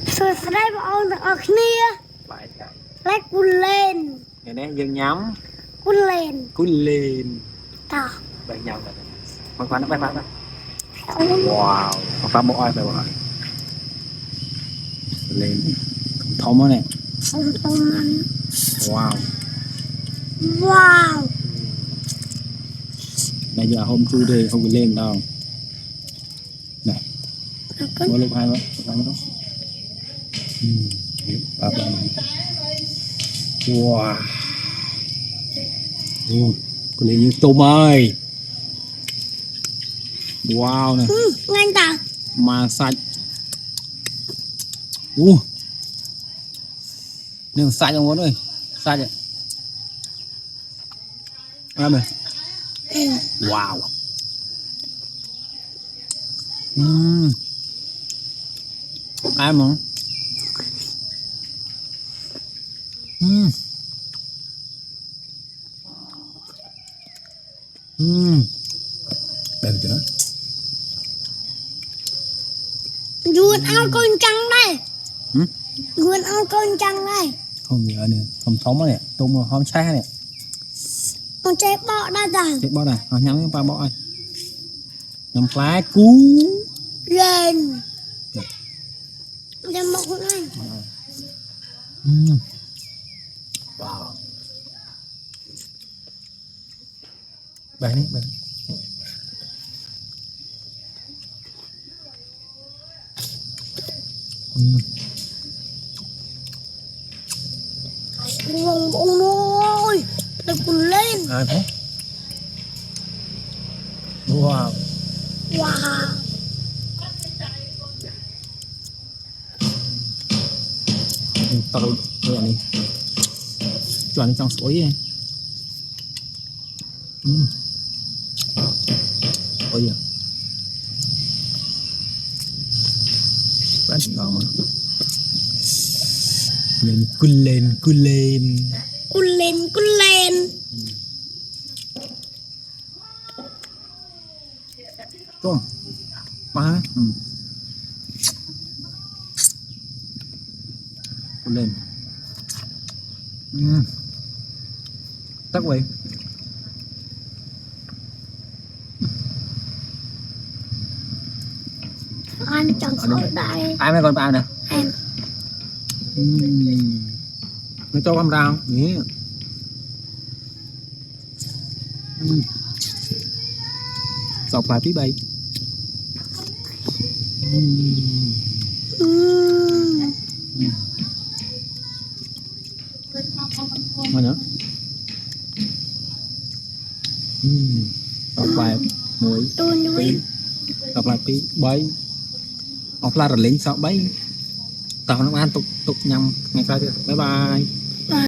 Sửa sợi bọn ở kia lấy cun lên ngày nay dân nhắm cun lên tao vậy nhau rồi khoan nó bay phát wow phát một ai phải bỏ lên thông đó nè wow wow bây giờ hôm chui đi không bị lên đâu này có lúc hai đó wow con này như tôm ơi wow này ngang tao mà sạch nhưng sạch không muốn ơi sạch vậy ăn này wow ai mà đẹp chưa Ruột ao con trăng đây ruột ao con trăng đây không gì ở nè không thống này tôm mà không xa này con chạy bọ đây rồi chạy bọ này họ nhắm cái ba bọ này nhắm lá cú lên đem một con anh wow bạn đi bạn ông ơi lấy cun lên ai thế wow wow tôi này chuẩn trong suối này ôi giờ bán ngon mà nhìn cun lên tôm má cun lên tắt vậy anh chẳng khỏi đại ai mấy con bao nè em nó cho con rau nhỉ sọc lại tí bay mà nữa sọc lại muối tí sọc lại tí bay học là rồi lính sọc bay tao nó ăn tục tục nhầm ngày sau bye bye